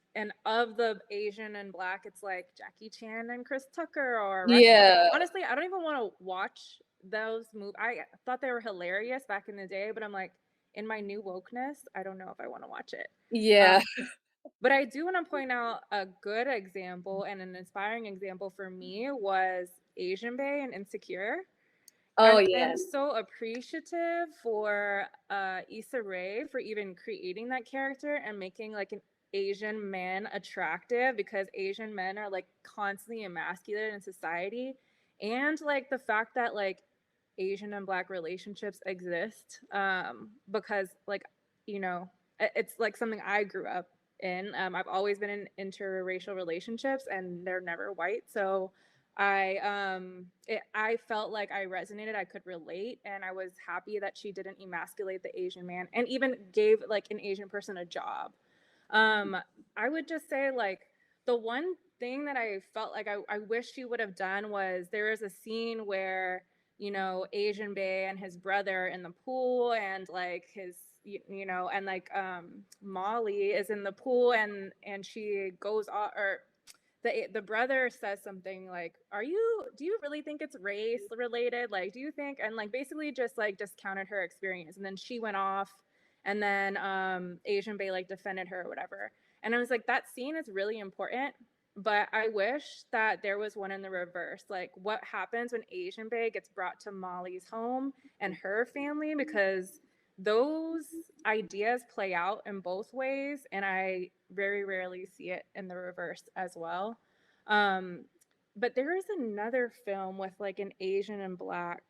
of the Asian and Black, it's like Jackie Chan and Chris Tucker, or Yeah. honestly, I don't even want to watch those movies. I thought they were hilarious back in the day, but I'm like, in my new wokeness, I don't know if I want to watch it. Yeah. But I do want to point out a good example and an inspiring example for me was Asian Bay and Insecure. Oh, I've yeah. been so appreciative for Issa Rae for even creating that character and making like an Asian man attractive, because Asian men are like constantly emasculated in society, and like the fact that like Asian and Black relationships exist, because like it's like something I grew up in. I've always been in interracial relationships, and they're never white, so I felt like I resonated, I could relate, and I was happy that she didn't emasculate the Asian man and even gave like an Asian person a job. I would just say like the one thing that I felt like I wish she would have done was, there was a scene where Asian Bay and his brother in the pool, and like his and like Molly is in the pool, and she goes off, or the brother says something like, do you really think it's race related, like do you think, and like basically just like discounted her experience, and then she went off, and then Asian Bay like defended her or whatever. And I was like, that scene is really important, but I wish that there was one in the reverse, like what happens when Asian Bay gets brought to Molly's home and her family, because those ideas play out in both ways, and I very rarely see it in the reverse as well. But there is another film with like an Asian and Black.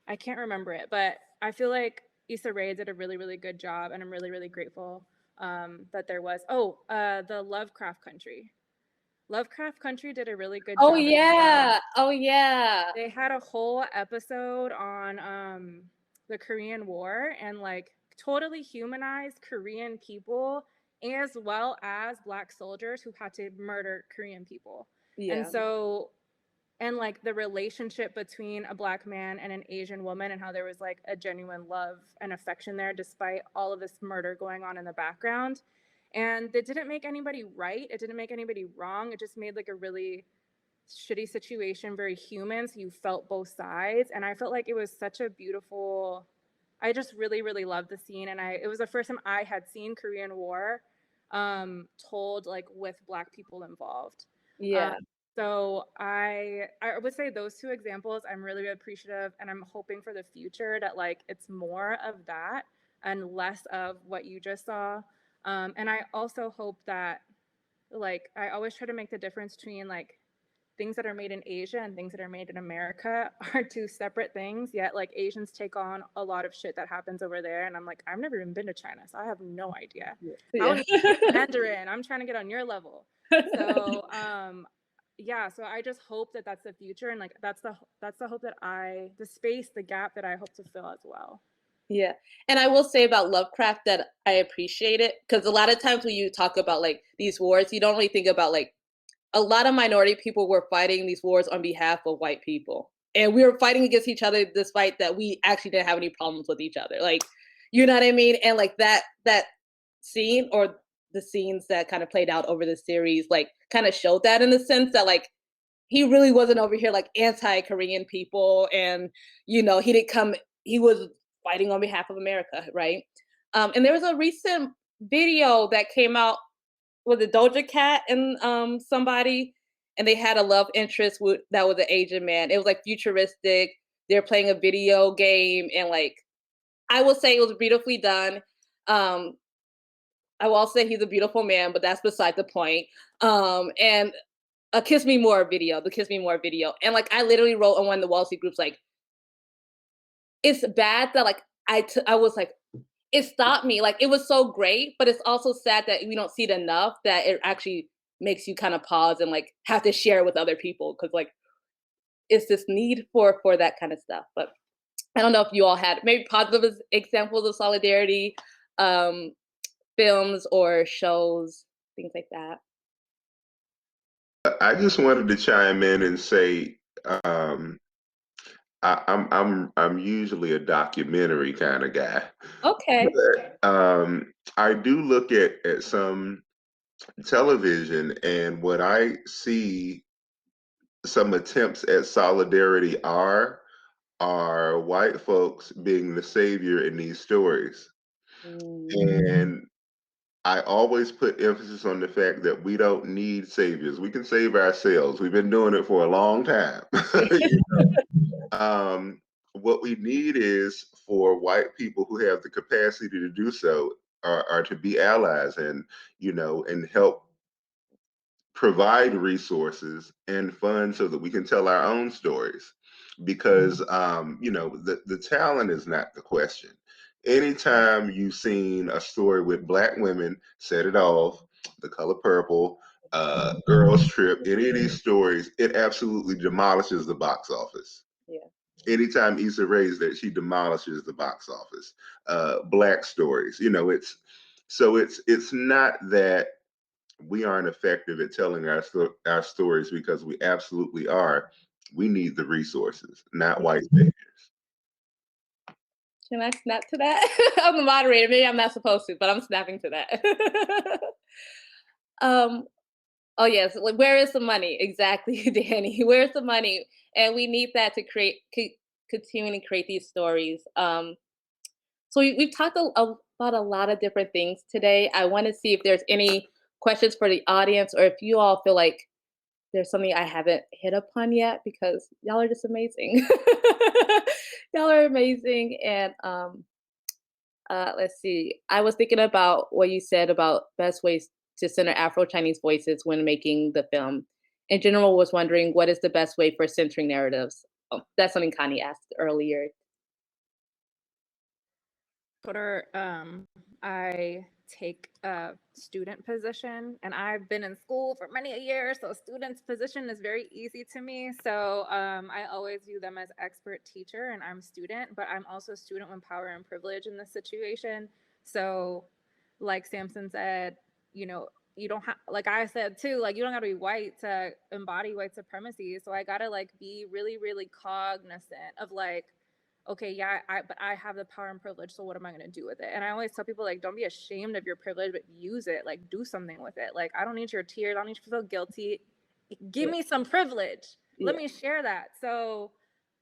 I can't remember it, but I feel like Issa Rae did a really, really good job, and I'm really, really grateful that there was. The Lovecraft Country. Lovecraft Country did a really good Oh job. yeah. Oh yeah. They had a whole episode on the Korean War and like totally humanized Korean people as well as Black soldiers who had to murder Korean people. Yeah. And so, and like the relationship between a Black man and an Asian woman, and how there was like a genuine love and affection there despite all of this murder going on in the background. And it didn't make anybody right, it didn't make anybody wrong, it just made like a really shitty situation very human, so you felt both sides. And I felt like it was such a beautiful, I just really, really loved the scene. And it was the first time I had seen Korean War told like with Black people involved. Yeah. So I would say those two examples I'm really appreciative, and I'm hoping for the future that like it's more of that and less of what you just saw. And I also hope that like I always try to make the difference between like things that are made in Asia and things that are made in America are two separate things, yet like Asians take on a lot of shit that happens over there. And I'm like, I've never even been to China, so I have no idea. Yeah. I was speaking Mandarin. I'm trying to get on your level. So yeah, so I just hope that that's the future, and like that's the hope that the gap that I hope to fill as well. Yeah. And I will say about Lovecraft that I appreciate it, because a lot of times when you talk about like these wars, you don't really think about like a lot of minority people were fighting these wars on behalf of white people. And we were fighting against each other despite that we actually didn't have any problems with each other. Like, you know what I mean? And like that scene, or the scenes that kind of played out over the series, like kind of showed that, in the sense that like he really wasn't over here like anti-Korean people, and he was fighting on behalf of America, right? And there was a recent video that came out with a Doja Cat and somebody, and they had a love interest that was an Asian man. It was like futuristic. They're playing a video game, and like I will say it was beautifully done. I will say he's a beautiful man, but that's beside the point. And a Kiss Me More video, the Kiss Me More video, and like I literally wrote on one of the Wall Street groups like, it's bad that like I was like, it stopped me. Like, it was so great, but it's also sad that we don't see it enough, that it actually makes you kind of pause and like have to share it with other people, because like it's this need for that kind of stuff. But I don't know if you all had maybe positive examples of solidarity, films or shows, things like that. I just wanted to chime in and say, I'm usually a documentary kind of guy. Okay. But, I do look at some television, and what I see some attempts at solidarity are white folks being the savior in these stories. And I always put emphasis on the fact that we don't need saviors. We can save ourselves. We've been doing it for a long time. What we need is for white people who have the capacity to do so, are to be allies, and and help provide resources and funds so that we can tell our own stories. Because the talent is not the question. Anytime you've seen a story with Black women, Set It Off, The Color Purple, Girls Trip, any of these stories, it absolutely demolishes the box office. Yeah. Anytime Issa Rae's that, she demolishes the box office. Black stories, it's not that we aren't effective at telling our stories, because we absolutely are. We need the resources, not white saviors. Can I snap to that? I'm the moderator. Maybe I'm not supposed to, but I'm snapping to that. Oh yes, like, where is the money? Exactly, Danny. Where's the money? And we need that to continue to create these stories. So we've talked about a lot of different things today. I want to see if there's any questions for the audience, or if you all feel like there's something I haven't hit upon yet, because y'all are just amazing. Y'all are amazing. And Let's see. I was thinking about what you said about best ways to center Afro-Chinese voices when making the film. In general, was wondering what is the best way for centering narratives? Oh, that's something Connie asked earlier. Twitter, I take a student position, and I've been in school for many a year, so student's position is very easy to me. So I always view them as expert teacher, and I'm student, but I'm also student with power and privilege in this situation. So like Sampson said, you know, you don't have, like I said too, like you don't gotta be white to embody white supremacy. So I gotta like be really, really cognizant of like, okay, yeah, but I have the power and privilege, so what am I going to do with it? And I always tell people, like, don't be ashamed of your privilege, but use it. Like, do something with it. Like, I don't need your tears. I don't need you to feel guilty. Give me some privilege. Let me share that. So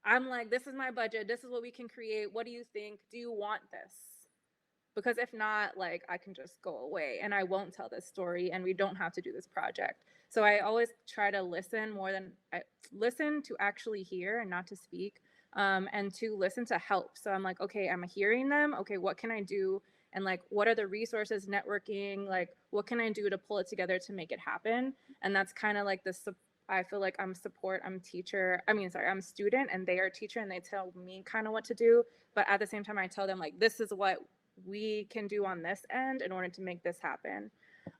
I'm like, this is my budget. This is what we can create. What do you think? Do you want this? Because if not, like, I can just go away and I won't tell this story and we don't have to do this project. So I always try to listen more than listen to actually hear and not to speak. And to listen to help. So I'm like, okay, I'm hearing them. Okay, what can I do? And like, what are the resources, networking? Like, what can I do to pull it together to make it happen? And that's kind of like this. I feel like I'm support, I'm teacher. I'm student and they are teacher and they tell me kind of what to do. But at the same time, I tell them like, this is what we can do on this end in order to make this happen.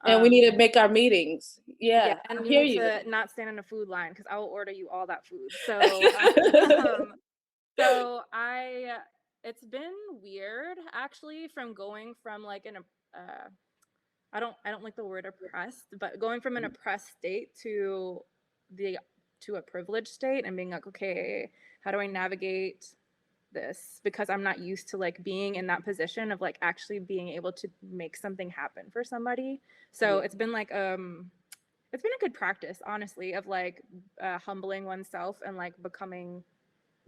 And we need to make our meetings. Yeah, and you need to not stand in a food line because I will order you all that food. So so it's been weird actually from going from like I don't like the word oppressed, but going from an oppressed state to a privileged state and being like, okay, how do I navigate this? Because I'm not used to like being in that position of like actually being able to make something happen for somebody. So it's been like it's been a good practice, honestly, of like humbling oneself and like becoming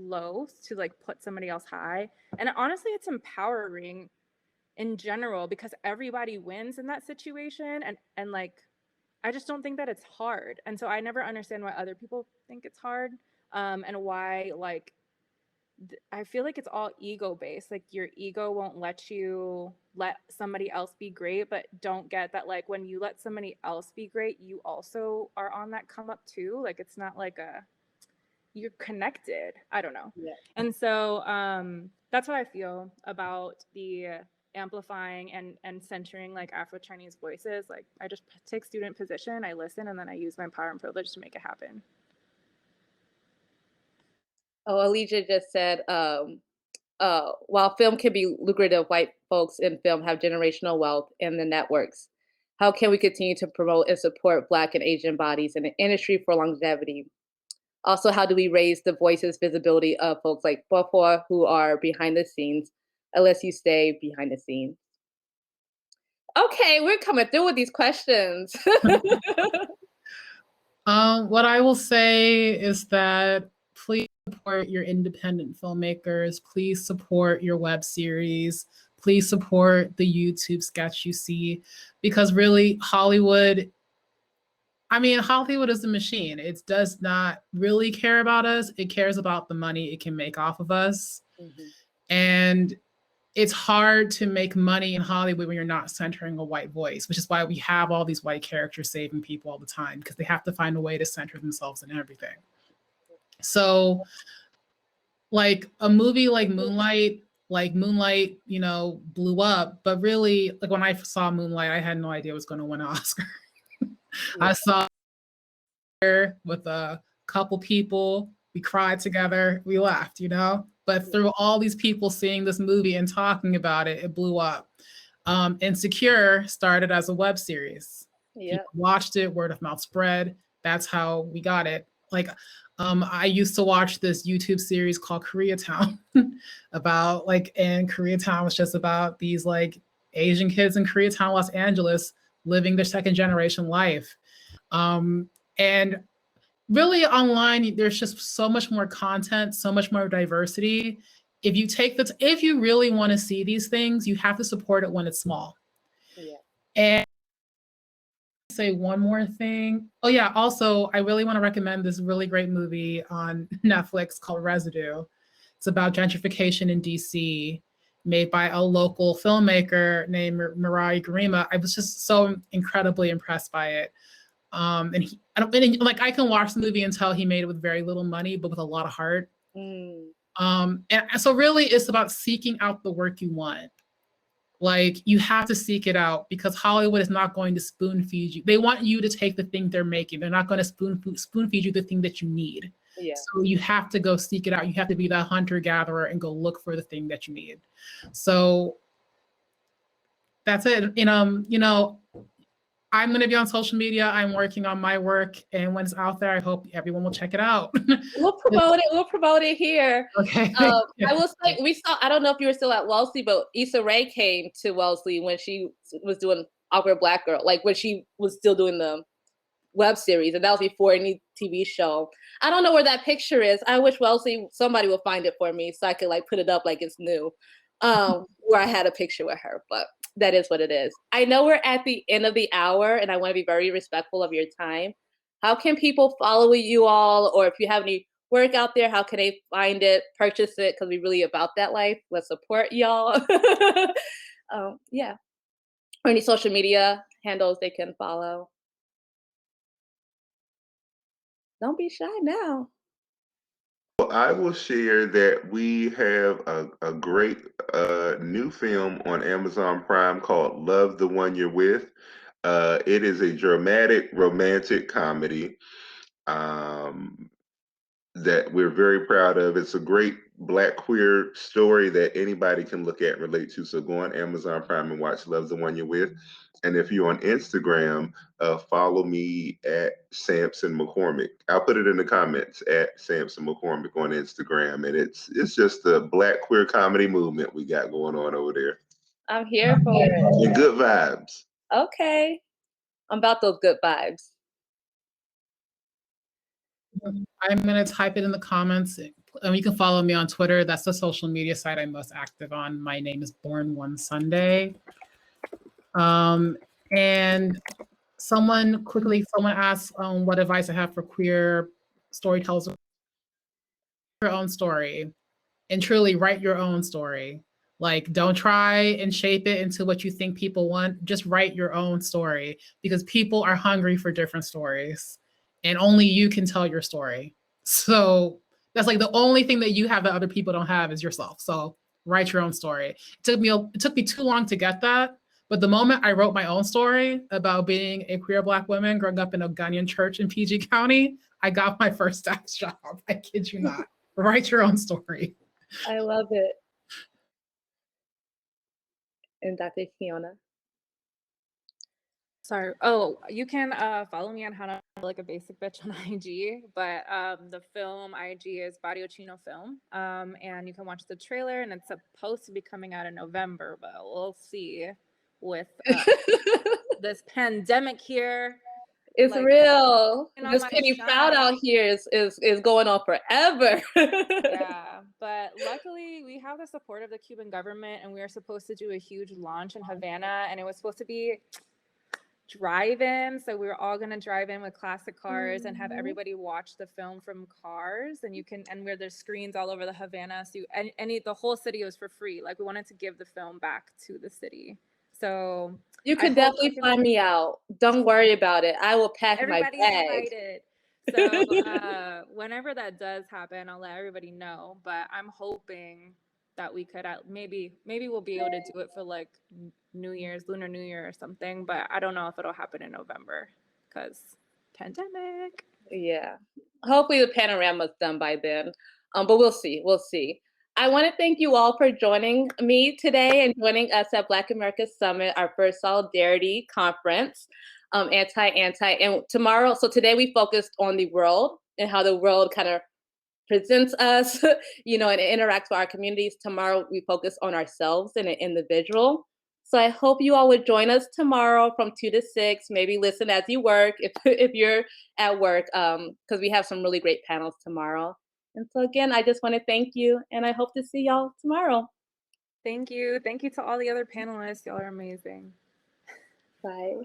low to like put somebody else high. And honestly, it's empowering in general because everybody wins in that situation. And like, I just don't think that it's hard. And so I never understand why other people think it's hard. And why like, I feel like it's all ego based. Like your ego won't let you let somebody else be great, but don't get that like when you let somebody else be great, you also are on that come up too. Like it's not like you're connected. I don't know. Yeah. And so that's how I feel about the amplifying and centering like Afro-Chinese voices. Like I just take student position, I listen, and then I use my power and privilege to make it happen. Oh, Alicia just said, while film can be lucrative, white folks in film have generational wealth in the networks. How can we continue to promote and support Black and Asian bodies in the industry for longevity? Also, how do we raise the voices, visibility of folks like Boafoa who are behind the scenes, unless you stay behind the scenes? Okay, we're coming through with these questions. What I will say is that please support your independent filmmakers. Please support your web series. Please support the YouTube sketch you see, because really Hollywood is a machine. It does not really care about us. It cares about the money it can make off of us. Mm-hmm. And it's hard to make money in Hollywood when you're not centering a white voice, which is why we have all these white characters saving people all the time, because they have to find a way to center themselves in everything. So like a movie like Moonlight, blew up. But really, like when I saw Moonlight, I had no idea it was going to win an Oscar. Yeah. I saw it with a couple people. We cried together. We laughed, But through all these people seeing this movie and talking about it, it blew up. Insecure started as a web series. Yeah. People watched it, word of mouth spread. That's how we got it. Like, I used to watch this YouTube series called Koreatown and Koreatown was just about these like Asian kids in Koreatown, Los Angeles, living their second generation life. And really online, there's just so much more content, so much more diversity. If you really want to see these things, you have to support it when it's small. Yeah. And say one more thing. Oh yeah, also I really want to recommend this really great movie on Netflix called Residue. It's about gentrification in DC. made by a local filmmaker named Mirai Garima. I was just so incredibly impressed by it. I can watch the movie and tell he made it with very little money, but with a lot of heart. Mm. And so really it's about seeking out the work you want. Like, you have to seek it out, because Hollywood is not going to spoon feed you. They want you to take the thing they're making. They're not going to spoon feed you the thing that you need. Yeah. So you have to go seek it out. You have to be that hunter gatherer and go look for the thing that you need. So that's it. And I'm going to be on social media. I'm working on my work, and when it's out there, I hope everyone will check it out. We'll promote it. We'll promote it here. Okay. I will say, we saw, I don't know if you were still at Wellesley, but Issa Rae came to Wellesley when she was doing Awkward Black Girl, like when she was still doing the web series, and that was before any TV show. I don't know where that picture is. I wish Wellesley, somebody will find it for me so I could like put it up like it's new, where I had a picture with her, but that is what it is. I know we're at the end of the hour, and I want to be very respectful of your time. How can people follow you all, or if you have any work out there, how can they find it, purchase it? Because we're really about that life. Let's support y'all. Yeah. Or any social media handles they can follow. Don't be shy now. Well, I will share that we have a great new film on Amazon Prime called Love the One You're With. It is a dramatic romantic comedy that we're very proud of. It's a great Black queer story that anybody can look at and relate to. So go on Amazon Prime and watch Love the One You're With. And if you're on Instagram, follow me at Sampson McCormick. I'll put it in the comments at Sampson McCormick on Instagram. And it's just the Black queer comedy movement we got going on over there. I'm here for it. And good vibes. Okay. I'm about those good vibes. I'm going to type it in the comments. And you can follow me on Twitter. That's the social media site I'm most active on. My name is Born One Sunday. And someone asked what advice I have for queer storytellers. Your own story, and truly write your own story. Like, don't try and shape it into what you think people want. Just write your own story, because people are hungry for different stories, and only you can tell your story. So that's like the only thing that you have that other people don't have is yourself. So write your own story. It took me too long to get that. But the moment I wrote my own story about being a queer Black woman growing up in a Ghanaian church in PG County, I got my first staff job. I kid you not. Write your own story. I love it. And Dr. Kiona. Sorry. Oh, you can follow me on How to Like a Basic Bitch on IG, but the film IG is Barrio Chino Film, and you can watch the trailer, and it's supposed to be coming out in November, but we'll see with this pandemic here. It's like, real. you know, This my Penny shine. Proud out here is going on forever. Yeah, but luckily we have the support of the Cuban government, and we are supposed to do a huge launch in Havana, and it was supposed to be drive-in, so we were all going to drive in with classic cars and have everybody watch the film from cars, and where there's screens all over the Havana, so the whole city was for free. Like, we wanted to give the film back to the city. So you can definitely find me out. Don't worry about it. I will pack my bag. Everybody's invited. So whenever that does happen, I'll let everybody know. But I'm hoping that we could maybe we'll be able to do it for like New Year's, Lunar New Year or something. But I don't know if it'll happen in November because pandemic. Yeah. Hopefully the panorama's done by then. But we'll see. We'll see. I want to thank you all for joining me today and joining us at Black America Summit, our first solidarity conference, anti-. And tomorrow, so today we focused on the world and how the world kind of presents us, and it interacts with our communities. Tomorrow we focus on ourselves and an individual. So I hope you all would join us tomorrow from 2 to 6. Maybe listen as you work if you're at work, because we have some really great panels tomorrow. And so again, I just want to thank you, and I hope to see y'all tomorrow. Thank you. Thank you to all the other panelists. Y'all are amazing. Bye.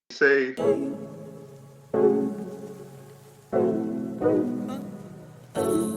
Safe. Oh.